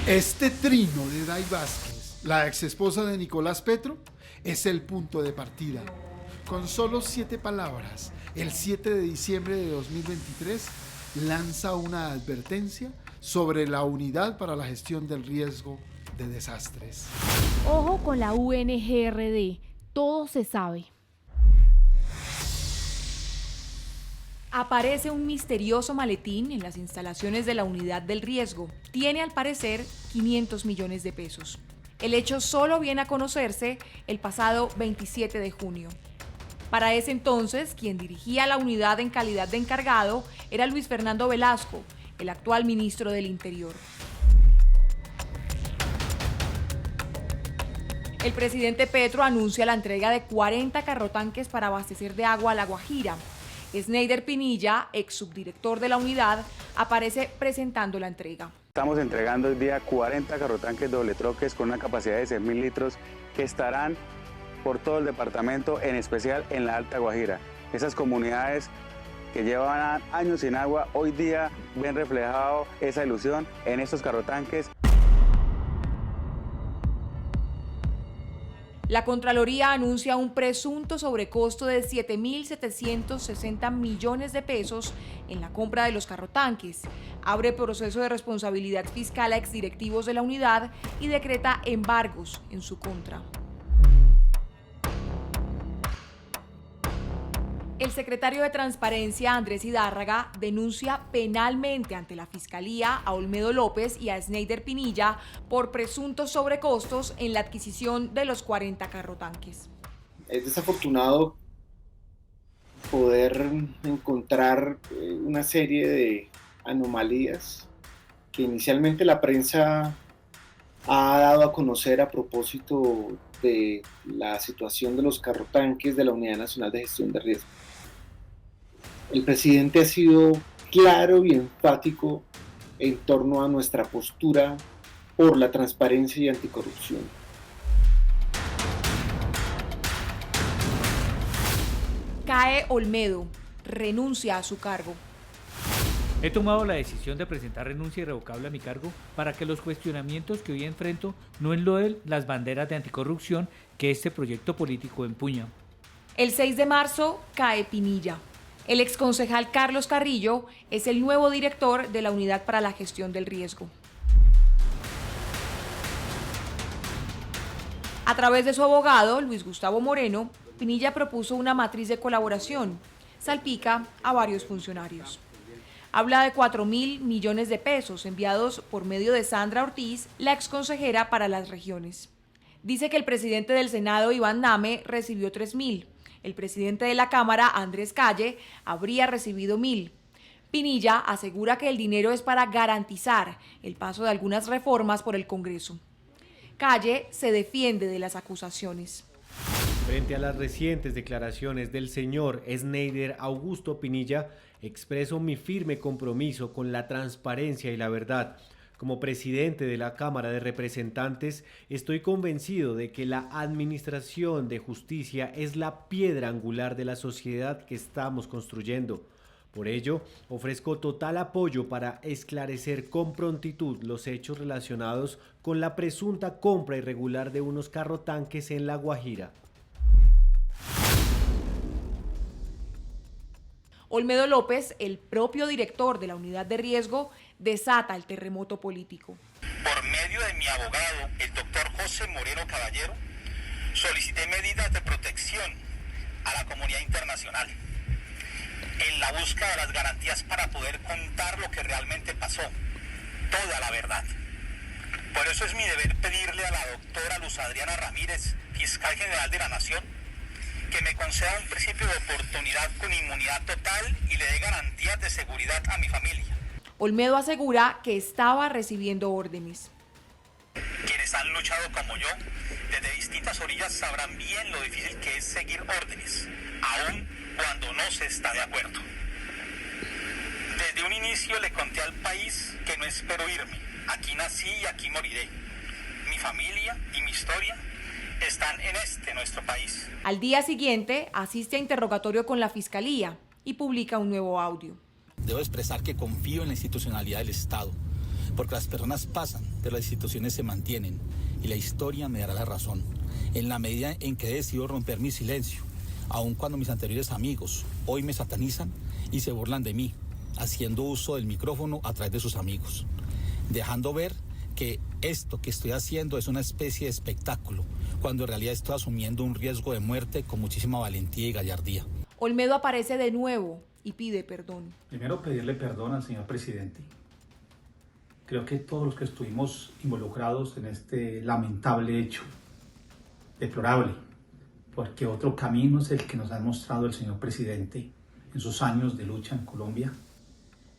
Este trino de Day Vázquez, la ex esposa de Nicolás Petro, es el punto de partida. Con solo 7 palabras, el 7 de diciembre de 2023 lanza una advertencia sobre la unidad para la gestión del riesgo de desastres. Ojo con la UNGRD, todo se sabe. Aparece un misterioso maletín en las instalaciones de la unidad del riesgo. Tiene al parecer 500 millones de pesos. El hecho solo viene a conocerse el pasado 27 de junio. Para ese entonces, quien dirigía la unidad en calidad de encargado era Luis Fernando Velasco, el actual ministro del Interior. El presidente Petro anuncia la entrega de 40 carrotanques para abastecer de agua a La Guajira. Sneider Pinilla, ex subdirector de la unidad, aparece presentando la entrega. Estamos entregando hoy día 40 carrotanques doble troques con una capacidad de 6.000 litros que estarán por todo el departamento, en especial en la Alta Guajira. Esas comunidades que llevan años sin agua, hoy día ven reflejado esa ilusión en estos carrotanques. La Contraloría anuncia un presunto sobrecosto de 7.760 millones de pesos en la compra de los carrotanques. Abre proceso de responsabilidad fiscal a exdirectivos de la unidad y decreta embargos en su contra. El secretario de Transparencia, Andrés Hidárraga, denuncia penalmente ante la Fiscalía a Olmedo López y a Sneider Pinilla por presuntos sobrecostos en la adquisición de los 40 carrotanques. Es desafortunado poder encontrar una serie de anomalías que inicialmente la prensa ha dado a conocer a propósito de la situación de los carrotanques de la Unidad Nacional de Gestión de Riesgo. El presidente ha sido claro y enfático en torno a nuestra postura por la transparencia y anticorrupción. Cae Olmedo, renuncia a su cargo. He tomado la decisión de presentar renuncia irrevocable a mi cargo para que los cuestionamientos que hoy enfrento no enloden las banderas de anticorrupción que este proyecto político empuña. El 6 de marzo cae Pinilla. El exconcejal Carlos Carrillo es el nuevo director de la Unidad para la Gestión del Riesgo. A través de su abogado, Luis Gustavo Moreno, Pinilla propuso una matriz de colaboración. Salpica a varios funcionarios. Habla de 4.000 millones de pesos enviados por medio de Sandra Ortiz, la exconsejera para las regiones. Dice que el presidente del Senado, Iván Name, recibió 3.000. El presidente de la Cámara, Andrés Calle, habría recibido 1.000. Pinilla asegura que el dinero es para garantizar el paso de algunas reformas por el Congreso. Calle se defiende de las acusaciones. Frente a las recientes declaraciones del señor Sneider Augusto Pinilla, expreso mi firme compromiso con la transparencia y la verdad. Como presidente de la Cámara de Representantes, estoy convencido de que la administración de justicia es la piedra angular de la sociedad que estamos construyendo. Por ello, ofrezco total apoyo para esclarecer con prontitud los hechos relacionados con la presunta compra irregular de unos carrotanques en La Guajira. Olmedo López, el propio director de la unidad de riesgo, desata el terremoto político. Por medio de mi abogado, el doctor José Moreno Caballero, solicité medidas de protección a la comunidad internacional en la búsqueda de las garantías para poder contar lo que realmente pasó, toda la verdad. Por eso es mi deber pedirle a la doctora Luz Adriana Ramírez, fiscal general de la Nación, que me conceda un principio de oportunidad con inmunidad total y le dé garantías de seguridad a mi familia. Olmedo asegura que estaba recibiendo órdenes. Quienes han luchado como yo, desde distintas orillas, sabrán bien lo difícil que es seguir órdenes, aun cuando no se está de acuerdo. Desde un inicio le conté al país que no espero irme. Aquí nací y aquí moriré. Mi familia y mi historia están en nuestro país. Al día siguiente, asiste a interrogatorio con la Fiscalía y publica un nuevo audio. Debo expresar que confío en la institucionalidad del Estado. porque las personas pasan, pero las instituciones se mantienen y la historia me dará la razón, en la medida en que he decidido romper mi silencio, aun cuando mis anteriores amigos hoy me satanizan y se burlan de mí, haciendo uso del micrófono a través de sus amigos, dejando ver que esto que estoy haciendo es una especie de espectáculo, cuando en realidad estoy asumiendo un riesgo de muerte con muchísima valentía y gallardía. Olmedo aparece de nuevo y pide perdón. Primero, pedirle perdón al señor presidente. Creo que todos los que estuvimos involucrados en este lamentable hecho, deplorable, porque otro camino es el que nos ha mostrado el señor presidente en sus años de lucha en Colombia,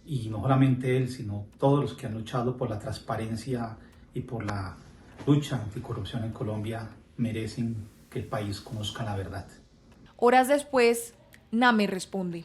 y no solamente él, sino todos los que han luchado por la transparencia y por la lucha anticorrupción en Colombia merecen que el país conozca la verdad. Horas después, Name responde.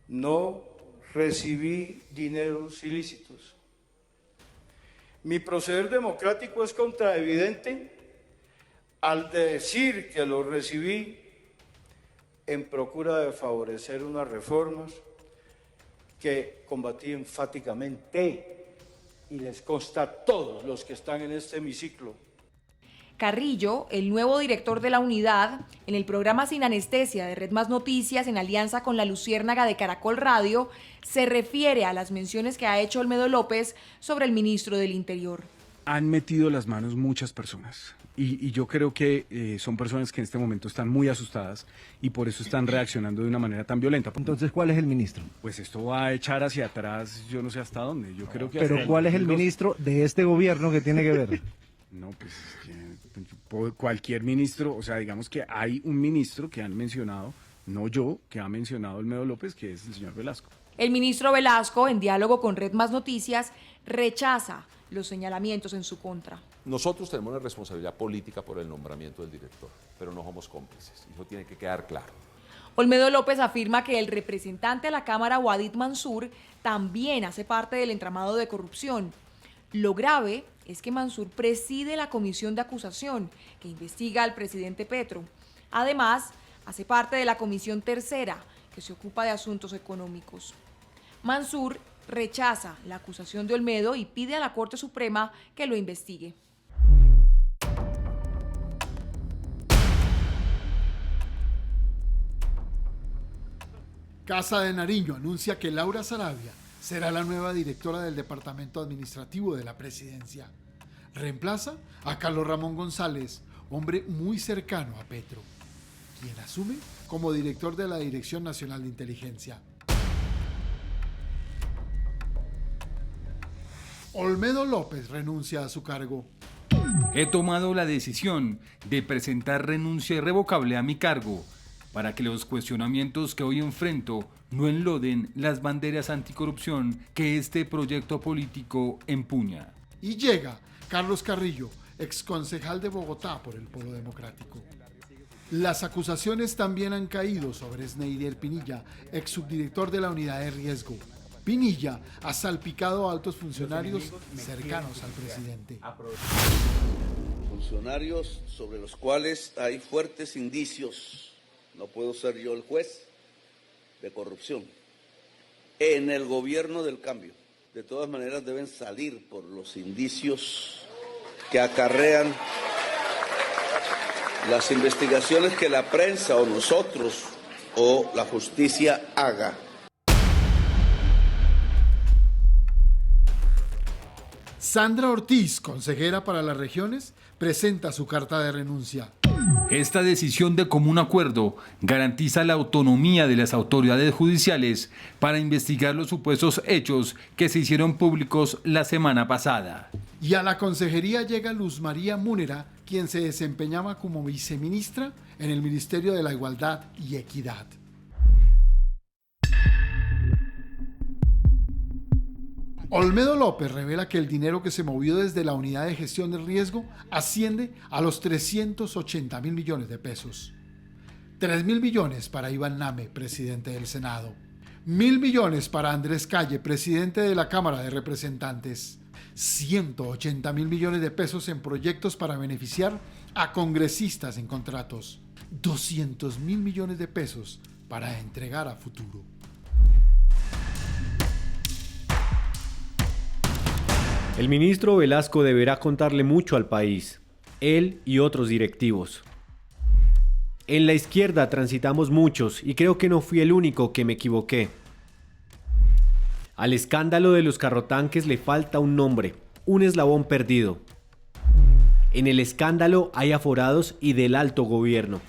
No recibí dineros ilícitos. Mi proceder democrático es contraevidente al decir que los recibí en procura de favorecer unas reformas que combatí enfáticamente y les consta a todos los que están en este hemiciclo. Carrillo, el nuevo director de la unidad, en el programa Sin Anestesia de Red Más Noticias, en alianza con La Luciérnaga de Caracol Radio, se refiere a las menciones que ha hecho Olmedo López sobre el ministro del Interior. Han metido las manos muchas personas y yo creo que son personas que en este momento están muy asustadas y por eso están reaccionando de una manera tan violenta. Entonces, ¿cuál es el ministro? Pues esto va a echar hacia atrás, yo no sé hasta dónde. Yo creo que pero ¿cuál es el ministro de este gobierno que tiene que ver? No, pues cualquier ministro, o sea, digamos que hay un ministro que han mencionado, no yo, que ha mencionado Olmedo López, que es el señor Velasco. El ministro Velasco, en diálogo con Red Más Noticias, rechaza los señalamientos en su contra. Nosotros tenemos una responsabilidad política por el nombramiento del director, pero no somos cómplices, y eso tiene que quedar claro. Olmedo López afirma que el representante a la Cámara, Wadid Mansur, también hace parte del entramado de corrupción. Lo grave es que Mansur preside la comisión de acusación que investiga al presidente Petro. Además, hace parte de la comisión tercera que se ocupa de asuntos económicos. Mansur rechaza la acusación de Olmedo y pide a la Corte Suprema que lo investigue. Casa de Nariño anuncia que Laura Sarabia será la nueva directora del Departamento Administrativo de la Presidencia. Reemplaza a Carlos Ramón González, hombre muy cercano a Petro, quien asume como director de la Dirección Nacional de Inteligencia. Olmedo López renuncia a su cargo. He tomado la decisión de presentar renuncia irrevocable a mi cargo para que los cuestionamientos que hoy enfrento no enloden las banderas anticorrupción que este proyecto político empuña. Y llega Carlos Carrillo, exconcejal de Bogotá por el Polo Democrático. Las acusaciones también han caído sobre Sneider Pinilla, ex subdirector de la Unidad de Riesgo. Pinilla ha salpicado a altos funcionarios cercanos al presidente. Funcionarios sobre los cuales hay fuertes indicios, no puedo ser yo el juez, de corrupción en el gobierno del cambio. De todas maneras deben salir por los indicios que acarrean las investigaciones que la prensa o nosotros o la justicia haga. Sandra Ortiz, consejera para las regiones, presenta su carta de renuncia. Esta decisión de común acuerdo garantiza la autonomía de las autoridades judiciales para investigar los supuestos hechos que se hicieron públicos la semana pasada. Y a la consejería llega Luz María Múnera, quien se desempeñaba como viceministra en el Ministerio de la Igualdad y Equidad. Olmedo López revela que el dinero que se movió desde la Unidad de Gestión del Riesgo asciende a los 380.000 millones de pesos. 3.000 millones para Iván Name, presidente del Senado. 1.000 millones para Andrés Calle, presidente de la Cámara de Representantes. 180.000 millones de pesos en proyectos para beneficiar a congresistas en contratos. 200.000 millones de pesos para entregar a futuro. El ministro Velasco deberá contarle mucho al país, él y otros directivos. En la izquierda transitamos muchos y creo que no fui el único que me equivoqué. Al escándalo de los carrotanques le falta un nombre, un eslabón perdido. En el escándalo hay aforados y del alto gobierno.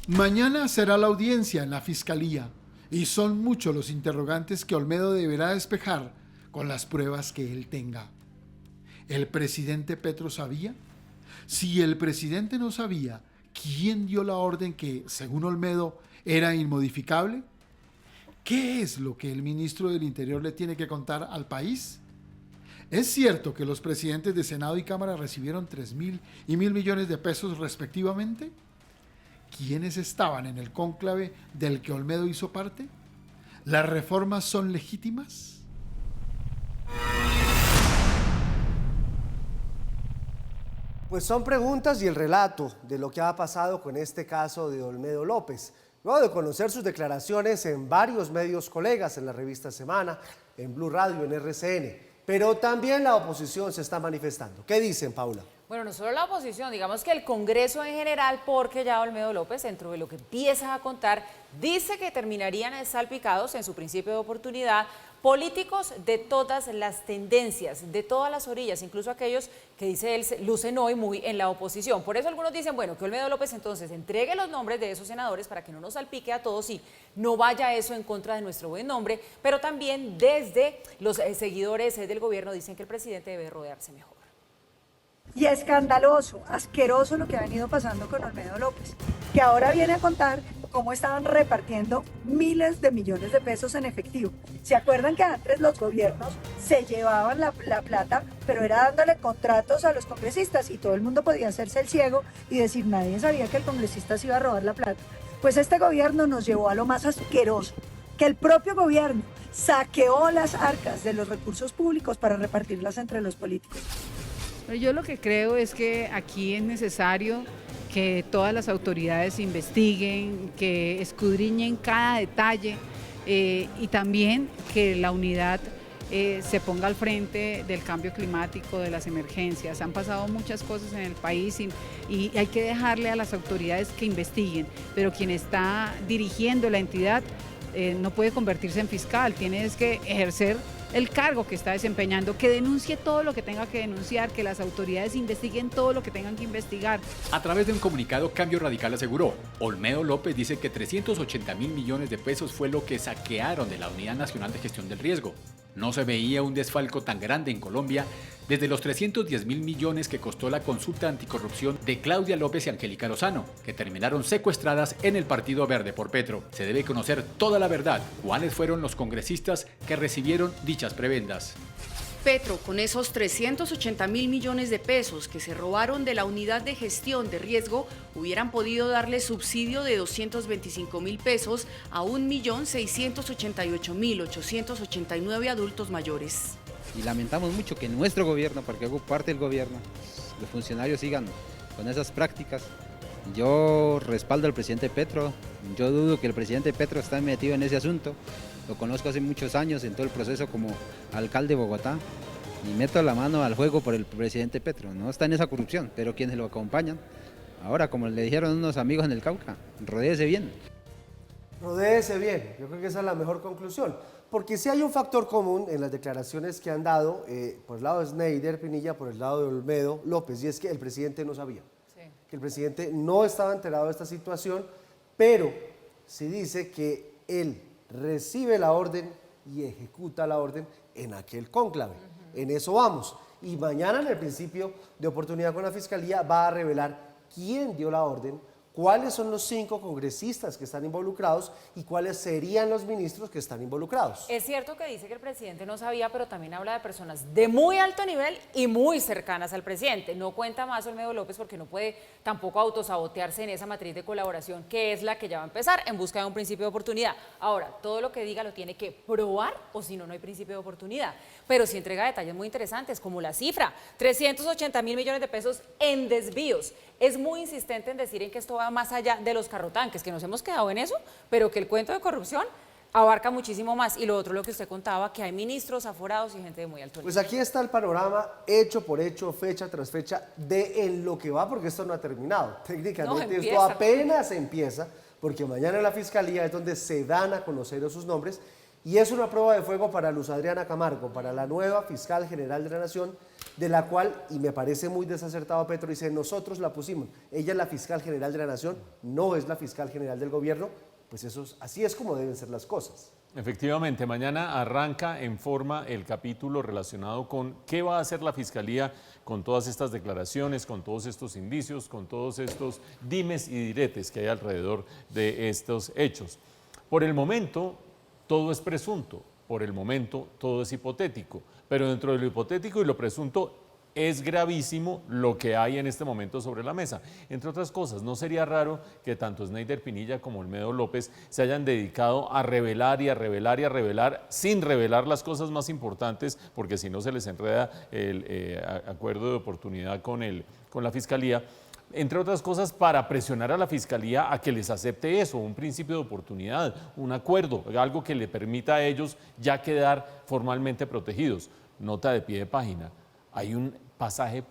Mañana será la audiencia en la Fiscalía y son muchos los interrogantes que Olmedo deberá despejar con las pruebas que él tenga. ¿El presidente Petro sabía? Si el presidente no sabía, ¿quién dio la orden que, según Olmedo, era inmodificable? ¿Qué es lo que el ministro del Interior le tiene que contar al país? ¿Es cierto que los presidentes de Senado y Cámara recibieron 3.000 y 1.000 millones de pesos respectivamente? ¿Quiénes estaban en el cónclave del que Olmedo hizo parte? ¿Las reformas son legítimas? Pues son preguntas y el relato de lo que ha pasado con este caso de Olmedo López. Luego de conocer sus declaraciones en varios medios colegas, en la revista Semana, en Blue Radio, en RCN, pero también la oposición se está manifestando. ¿Qué dicen, Paula? Bueno, no solo la oposición, digamos que el Congreso en general, porque ya Olmedo López, dentro de lo que empieza a contar, dice que terminarían salpicados en su principio de oportunidad políticos de todas las tendencias, de todas las orillas, incluso aquellos que dice él lucen hoy muy en la oposición. Por eso algunos dicen, bueno, que Olmedo López entonces entregue los nombres de esos senadores para que no nos salpique a todos y no vaya eso en contra de nuestro buen nombre, pero también desde los seguidores del gobierno dicen que el presidente debe rodearse mejor. Y escandaloso, asqueroso lo que ha venido pasando con Olmedo López, que ahora viene a contar cómo estaban repartiendo miles de millones de pesos en efectivo. ¿Se acuerdan que antes los gobiernos se llevaban la plata, pero era dándole contratos a los congresistas y todo el mundo podía hacerse el ciego y decir nadie sabía que el congresista se iba a robar la plata? Pues este gobierno nos llevó a lo más asqueroso, que el propio gobierno saqueó las arcas de los recursos públicos para repartirlas entre los políticos. Yo lo que creo es que aquí es necesario que todas las autoridades investiguen, que escudriñen cada detalle y también que la unidad se ponga al frente del cambio climático, de las emergencias. Han pasado muchas cosas en el país y hay que dejarle a las autoridades que investiguen, pero quien está dirigiendo la entidad no puede convertirse en fiscal, tiene que ejercer el cargo que está desempeñando, que denuncie todo lo que tenga que denunciar, que las autoridades investiguen todo lo que tengan que investigar. A través de un comunicado, Cambio Radical aseguró, Olmedo López dice que 380.000 millones de pesos fue lo que saquearon de la Unidad Nacional de Gestión del Riesgo. No se veía un desfalco tan grande en Colombia desde los 310.000 millones que costó la consulta anticorrupción de Claudia López y Angélica Lozano, que terminaron secuestradas en el Partido Verde por Petro. Se debe conocer toda la verdad, cuáles fueron los congresistas que recibieron dichas prebendas. Petro, con esos 380.000 millones de pesos que se robaron de la Unidad de Gestión de Riesgo, hubieran podido darle subsidio de 225.000 pesos a 1.688.889 adultos mayores. Y lamentamos mucho que nuestro gobierno, porque hago parte del gobierno, los funcionarios sigan con esas prácticas. Yo respaldo al presidente Petro, yo dudo que el presidente Petro está metido en ese asunto. Lo conozco hace muchos años en todo el proceso como alcalde de Bogotá y meto la mano al juego por el presidente Petro. No está en esa corrupción, pero quienes lo acompañan. Ahora, como le dijeron unos amigos en el Cauca, rodéese bien. Rodéese bien, yo creo que esa es la mejor conclusión. Porque sí hay un factor común en las declaraciones que han dado por el lado de Schneider, Pinilla, por el lado de Olmedo López, y es que el presidente no sabía. Sí. Que el presidente no estaba enterado de esta situación, pero sí dice que él recibe la orden y ejecuta la orden en aquel cónclave. En eso vamos. Y mañana, en el principio de oportunidad con la Fiscalía, va a revelar quién dio la orden, cuáles son los 5 congresistas que están involucrados y cuáles serían los ministros que están involucrados. Es cierto que dice que el presidente no sabía, pero también habla de personas de muy alto nivel y muy cercanas al presidente. No cuenta más Olmedo López porque no puede tampoco autosabotearse en esa matriz de colaboración que es la que ya va a empezar en busca de un principio de oportunidad. Ahora, todo lo que diga lo tiene que probar o si no, no hay principio de oportunidad. Pero sí entrega detalles muy interesantes como la cifra, 380.000 millones de pesos en desvíos. Es muy insistente en decir en que esto va más allá de los carrotanques, que nos hemos quedado en eso, pero que el cuento de corrupción abarca muchísimo más. Y lo otro, lo que usted contaba, que hay ministros aforados y gente de muy alto nivel. Pues aquí está el panorama, hecho por hecho, fecha tras fecha, de en lo que va, porque esto no ha terminado. Técnicamente esto apenas empieza, porque mañana en la Fiscalía es donde se dan a conocer sus nombres, y es una prueba de fuego para Luz Adriana Camargo, para la nueva fiscal general de la Nación, de la cual, y me parece muy desacertado Petro, dice, nosotros la pusimos, ella es la fiscal general de la Nación, no es la fiscal general del gobierno. Pues eso, así es como deben ser las cosas. Efectivamente, mañana arranca en forma el capítulo relacionado con qué va a hacer la Fiscalía con todas estas declaraciones, con todos estos indicios, con todos estos dimes y diretes que hay alrededor de estos hechos. Por el momento, todo es presunto, por el momento, todo es hipotético, pero dentro de lo hipotético y lo presunto, es gravísimo lo que hay en este momento sobre la mesa. Entre otras cosas, no sería raro que tanto Sneider Pinilla como Olmedo López se hayan dedicado a revelar y a revelar y a revelar, sin revelar las cosas más importantes, porque si no se les enreda el acuerdo de oportunidad con la Fiscalía, entre otras cosas para presionar a la Fiscalía a que les acepte eso, un principio de oportunidad, un acuerdo, algo que le permita a ellos ya quedar formalmente protegidos. Nota de pie de página. Hay un pasaje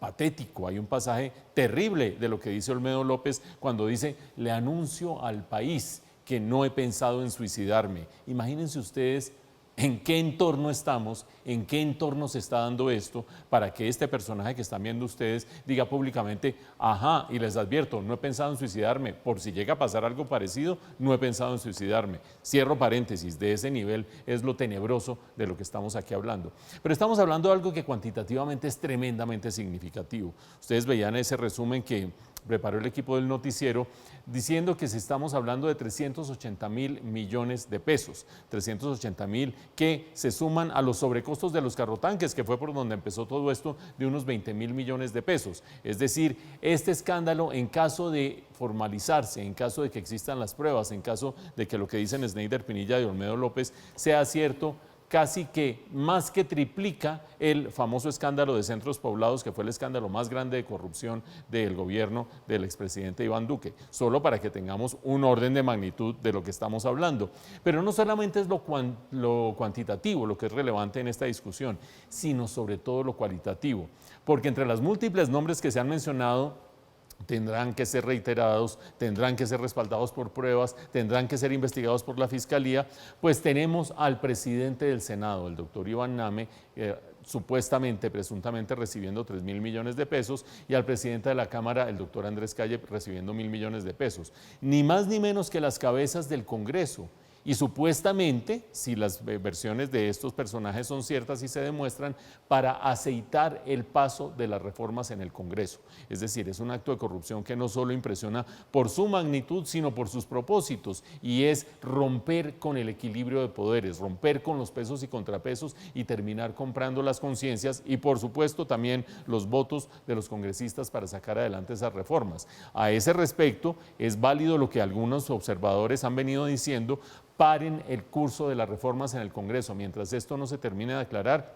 patético, hay un pasaje terrible de lo que dice Olmedo López cuando dice, le anuncio al país que no he pensado en suicidarme. Imagínense ustedes en qué entorno estamos, en qué entorno se está dando esto para que este personaje que están viendo ustedes diga públicamente, ajá, y les advierto, no he pensado en suicidarme, por si llega a pasar algo parecido, no he pensado en suicidarme. Cierro paréntesis, de ese nivel es lo tenebroso de lo que estamos aquí hablando. Pero estamos hablando de algo que cuantitativamente es tremendamente significativo. Ustedes veían ese resumen que preparó el equipo del noticiero, diciendo que estamos hablando de 380.000 millones de pesos, 380.000 que se suman a los sobrecostos de los carrotanques, que fue por donde empezó todo esto, de unos 20.000 millones de pesos. Es decir, este escándalo, en caso de formalizarse, en caso de que existan las pruebas, en caso de que lo que dicen Sneider Pinilla y Olmedo López sea cierto, casi que más que triplica el famoso escándalo de Centros Poblados, que fue el escándalo más grande de corrupción del gobierno del expresidente Iván Duque, solo para que tengamos un orden de magnitud de lo que estamos hablando. Pero no solamente es lo cuantitativo lo que es relevante en esta discusión, sino sobre todo lo cualitativo, porque entre las múltiples nombres que se han mencionado, tendrán que ser reiterados, tendrán que ser respaldados por pruebas, tendrán que ser investigados por la Fiscalía, pues tenemos al presidente del Senado, el doctor Iván Name, supuestamente, presuntamente recibiendo 3.000 millones de pesos, y al presidente de la Cámara, el doctor Andrés Calle, recibiendo 1.000 millones de pesos. Ni más ni menos que las cabezas del Congreso. Y supuestamente, si las versiones de estos personajes son ciertas y se demuestran, para aceitar el paso de las reformas en el Congreso. Es decir, es un acto de corrupción que no solo impresiona por su magnitud, sino por sus propósitos, y es romper con el equilibrio de poderes, romper con los pesos y contrapesos y terminar comprando las conciencias y, por supuesto, también los votos de los congresistas para sacar adelante esas reformas. A ese respecto, es válido lo que algunos observadores han venido diciendo: paren el curso de las reformas en el Congreso. Mientras esto no se termine de aclarar,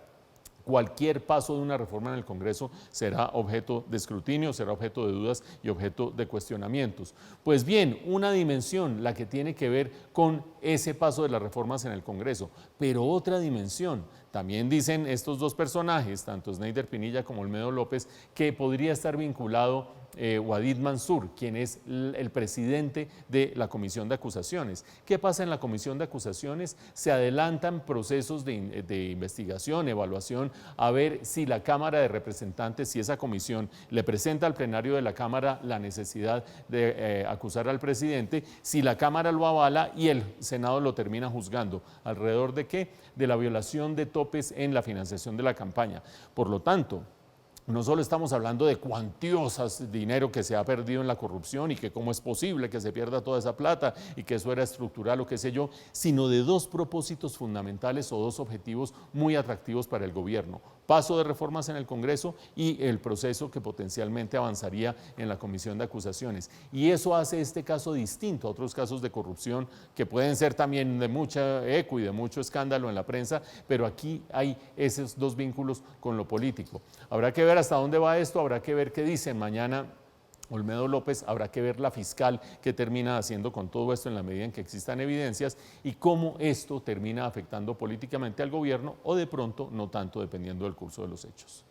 cualquier paso de una reforma en el Congreso será objeto de escrutinio, será objeto de dudas y objeto de cuestionamientos. Pues bien, una dimensión, la que tiene que ver con ese paso de las reformas en el Congreso, pero otra dimensión, también dicen estos dos personajes, tanto Sneider Pinilla como Olmedo López, que podría estar vinculado Wadid Mansur, quien es el presidente de la Comisión de Acusaciones. ¿Qué pasa en la Comisión de Acusaciones? Se adelantan procesos de investigación, evaluación, a ver si la Cámara de Representantes, si esa comisión le presenta al plenario de la Cámara la necesidad de acusar al presidente, si la Cámara lo avala y el Senado lo termina juzgando. ¿Alrededor de qué? De la violación de topes en la financiación de la campaña. Por lo tanto, no solo estamos hablando de cuantiosas dinero que se ha perdido en la corrupción y que cómo es posible que se pierda toda esa plata y que eso era estructural o qué sé yo, sino de dos propósitos fundamentales o dos objetivos muy atractivos para el gobierno: paso de reformas en el Congreso y el proceso que potencialmente avanzaría en la Comisión de Acusaciones. Y eso hace este caso distinto a otros casos de corrupción que pueden ser también de mucha eco y de mucho escándalo en la prensa, pero aquí hay esos dos vínculos con lo político. Habrá que ver hasta dónde va esto, habrá que ver qué dicen mañana Olmedo López, habrá que ver la fiscal qué termina haciendo con todo esto en la medida en que existan evidencias y cómo esto termina afectando políticamente al gobierno o de pronto no tanto, dependiendo del curso de los hechos.